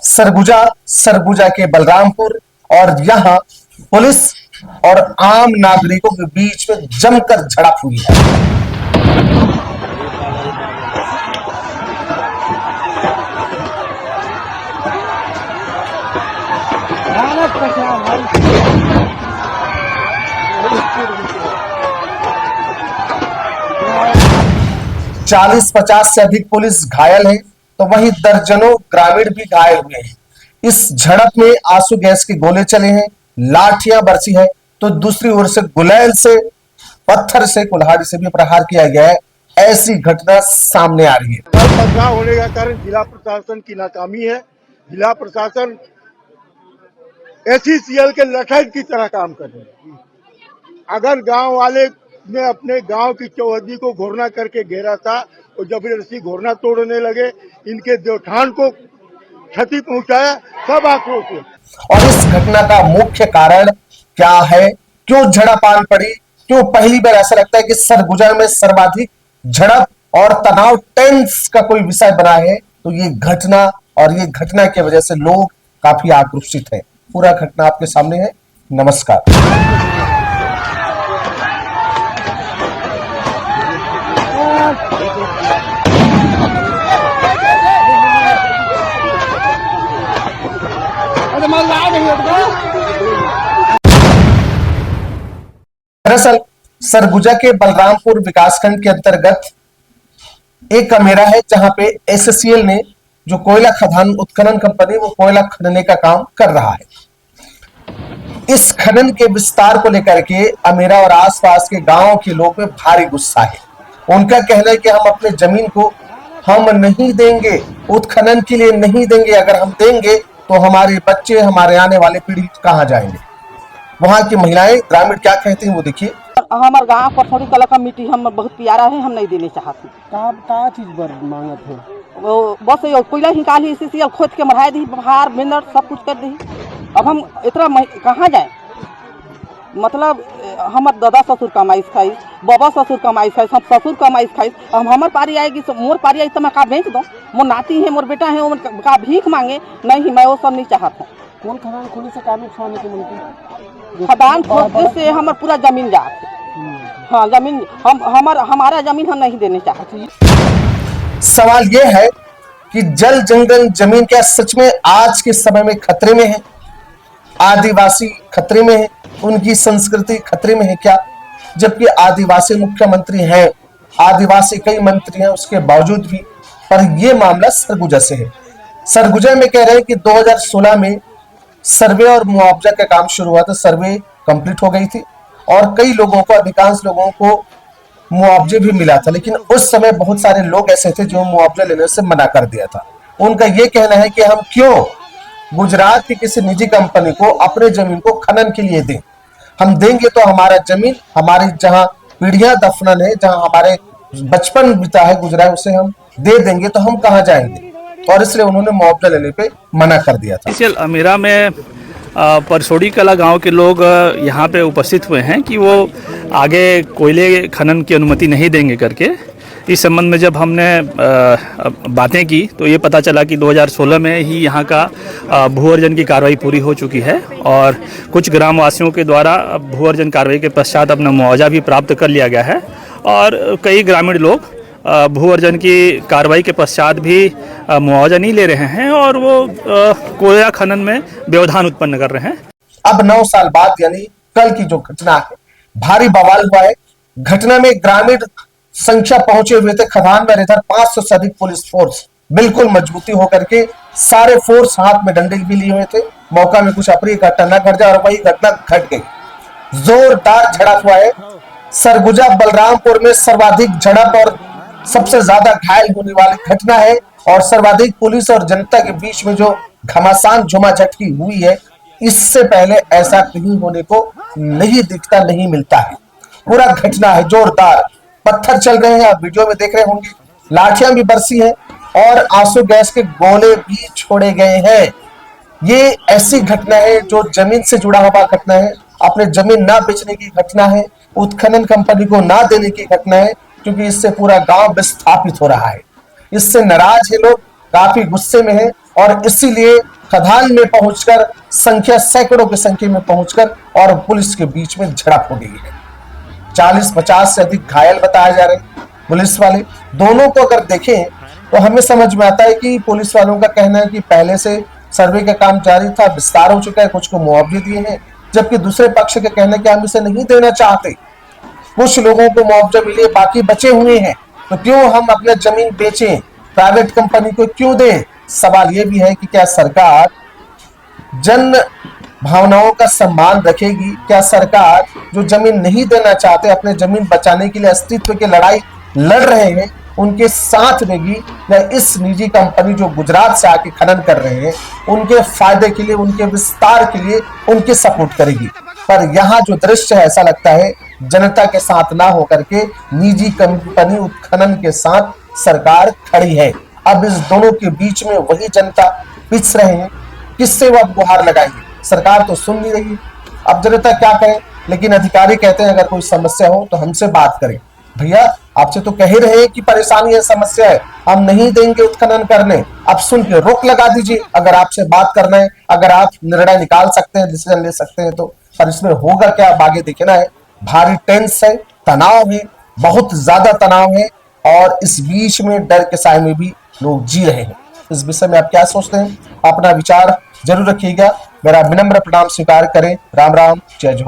सरगुजा के बलरामपुर, और यहाँ पुलिस और आम नागरिकों के बीच में जमकर झड़प हुई है। 40-50 से अधिक पुलिस घायल है, तो वहीं दर्जनों ग्रामीण भी घायल हुए हैं। इस झड़प में आंसू गैस के गोले चले हैं, लाठियां बरसी है, तो दूसरी ओर से गुलेल से, पत्थर से, कुल्हाड़ी से भी प्रहार किया गया है। ऐसी घटना सामने आ रही है। बदलाव होने का कारण जिला प्रशासन की नाकामी है। जिला प्रशासन SCCL के लठैत की तरह काम कर रहे हैं। अगर गांव वाले ने अपने गांव की चौहद्दी को घोरना करके घेरा था, तो जबरदस्ती घोरना तोड़ने लगे, इनके देवठान को क्षति पहुंचाया, सब आक्रोश हुए। और इस घटना का मुख्य कारण क्या है, क्यों झड़पान पड़ी, क्यों पहली बार ऐसा लगता है कि सरगुजा में सर्वाधिक झड़प और तनाव टेंस का कोई विषय बना है, तो ये घटना, और ये घटना की वजह से लोग काफी आक्रोशित हैं। पूरा घटना आपके सामने है। नमस्कार। दरअसल सरगुजा के बलरामपुर विकासखंड के अंतर्गत एक अमेरा है, जहां पे SCCL ने, जो कोयला खदान उत्खनन कंपनी, वो कोयला खनने का काम कर रहा है। इस खनन के विस्तार को लेकर के अमेरा और आसपास के गांवों के लोग में भारी गुस्सा है। उनका कहना है कि हम अपने जमीन को हम नहीं देंगे, उत्खनन के लिए नहीं देंगे। अगर हम देंगे तो हमारे बच्चे, हमारे आने वाले पीढ़ी कहां जाएंगे। वहां की महिलाएं, ग्रामीण क्या कहती हैं वो देखिए। हमार गाँव परसौड़ी कला का मिट्टी हम बहुत प्यारा है, हम नहीं देने चाहते। का चीज बर मांगत है? वो बस ये कोयला निकाली, इसी खोद के मढ़ाई दी, हार बिंदर सब कुछ कर दी। अब हम इतना कहाँ जाए? मतलब हमार दादा ससुर कमाई खाई, बाबा ससुर कमाई खाई, सब ससुर कमाई खाई। अब हमार पारी आएगी, मोर पारी आई तो मैं का बेच दो। मोर नाती है, मोर बेटा है, वो का भीख मांगे नहीं, मैं वो सब नहीं चाहता। कौन खदान खोले से कानून छाने के मन खदान खोदने से हमार पूरा जमीन जाते। हाँ, जमीन हमारा जमीन हम नहीं देने चाहते। सवाल यह है कि जल जंगल जमीन क्या सच में आज के समय में खतरे में है? आदिवासी खतरे में है, उनकी संस्कृति खतरे में है क्या? जबकि आदिवासी मुख्यमंत्री हैं, आदिवासी कई मंत्री हैं, उसके बावजूद भी। पर यह मामला सरगुजा से है। सरगुजा में कह रहे हैं कि 2016 में सर्वे और मुआवजा का काम शुरू हुआ था। सर्वे कंप्लीट हो गई थी और कई लोगों को, अधिकांश लोगों को मुआवजे भी मिला था, लेकिन उस समय बहुत सारे लोग ऐसे थे जो मुआवजा लेने से मना कर दिया था। उनका यह कहना है कि हम क्यों गुजरात की किसी निजी कंपनी को अपने जमीन को खनन के लिए दें। हम देंगे तो हमारा जमीन, हमारी जहां पीढ़ियां दफनन है, जहां हमारे बचपन बिता है, गुजरा है, उसे हम दे देंगे तो हम कहां जाएंगे। और इसलिए उन्होंने मुआवजा लेने पे मना कर दिया था। अमेरा में परसौड़ी कला गांव के लोग यहाँ पे उपस्थित हुए हैं कि वो आगे कोयले खनन की अनुमति नहीं देंगे करके। इस संबंध में जब हमने बातें की तो ये पता चला कि 2016 में ही यहाँ का भू अर्जन की कार्रवाई पूरी हो चुकी है और कुछ ग्रामवासियों के द्वारा भू अर्जन कार्रवाई के पश्चात अपना मुआवजा भी प्राप्त कर लिया गया है। और कई ग्रामीण लोग भू अर्जन की कार्रवाई के पश्चात भी मुआवजा नहीं ले रहे हैं और वो कोयला खनन में व्यवधान उत्पन्न कर रहे हैं। अब 9 साल बाद, यानी कल की जो घटना है, भारी बवाल हुआ है। घटना में ग्रामीण संख्या पहुंचे हुए थे खदान में। इधर 500 से अधिक पुलिस फोर्स बिल्कुल मजबूती होकर के, सारे फोर्स हाथ में डंडे भी लिए हुए थे, मौका में कुछ अप्रिय घटना न घट जाए, और वही घटना घट गई। जोरदार झड़प हुआ है। सरगुजा बलरामपुर में सर्वाधिक झड़प और सबसे ज्यादा घायल होने वाली घटना है, और सर्वाधिक पुलिस और जनता के बीच में जो घमासान झुमाझटकी हुई है, इससे पहले ऐसा कहीं होने को नहीं दिखता, नहीं मिलता है। पूरा घटना है जोरदार। पत्थर चल रहे हैं, आप वीडियो में देख रहे होंगे, लाठियां भी बरसी हैं और आंसू गैस के गोले भी छोड़े गए हैं। ये ऐसी घटना है जो जमीन से जुड़ा हुआ घटना है, अपने जमीन ना बेचने की घटना है, उत्खनन कंपनी को ना देने की घटना है, क्योंकि इससे पूरा गांव विस्थापित हो रहा है। इससे नाराज है लोग, काफी गुस्से में है, और इसीलिए खदान में पहुंचकर संख्या सैकड़ों की संख्या में पहुंचकर और पुलिस के बीच में झड़प हो गई है। 40-50 से अधिक घायल बताए जा रहे हैं पुलिस वाले। दोनों को अगर देखें तो हमें समझ में आता है कि पुलिस वालों का कहना है कि पहले से सर्वे का काम जारी था, विस्तार हो चुका है, कुछ को मुआवजे दिए हैं, जबकि दूसरे पक्ष का कहना है कि हम इसे नहीं देना चाहते। कुछ लोगों को मुआवजा मिले, बाकी बचे हुए हैं, तो क्यों हम अपना जमीन बेचें, प्राइवेट कंपनी को क्यों दें? सवाल यह भी है कि क्या सरकार जन भावनाओं का सम्मान रखेगी? क्या सरकार जो जमीन नहीं देना चाहते, अपने जमीन बचाने के लिए अस्तित्व की लड़ाई लड़ रहे हैं, उनके साथ रहेगी, या इस निजी कंपनी जो गुजरात से आके खनन कर रहे हैं उनके फायदे के लिए, उनके विस्तार के लिए उनके सपोर्ट करेगी? पर यहाँ जो दृश्य है, ऐसा लगता है जनता के साथ ना होकर के निजी कंपनी उत्खनन के साथ सरकार खड़ी है। अब इस दोनों के बीच में वही जनता पिस रहे हैं, किससे वो गुहार लगाएंगे? सरकार तो सुन नहीं रही, अब जनता क्या करे? लेकिन अधिकारी कहते हैं अगर कोई समस्या हो तो हमसे बात करें। भैया आपसे तो कह रहे हैं कि परेशानी है, समस्या है, हम नहीं देंगे उत्खनन करने, अब सुन के रोक लगा दीजिए। अगर आपसे बात करना है, अगर आप निर्णय निकाल सकते हैं, डिसीजन ले सकते हैं तो। पर इसमें होगा क्या, अब आगे देखना है। भारी टेंस है, तनाव है, बहुत ज्यादा तनाव है, और इस बीच में डर के साए में भी लोग जी रहे हैं। इस विषय में आप क्या सोचते हैं? अपना विचार जरूर रखिएगा। मेरा विनम्र प्रणाम स्वीकार करें। राम राम, जय जोहार।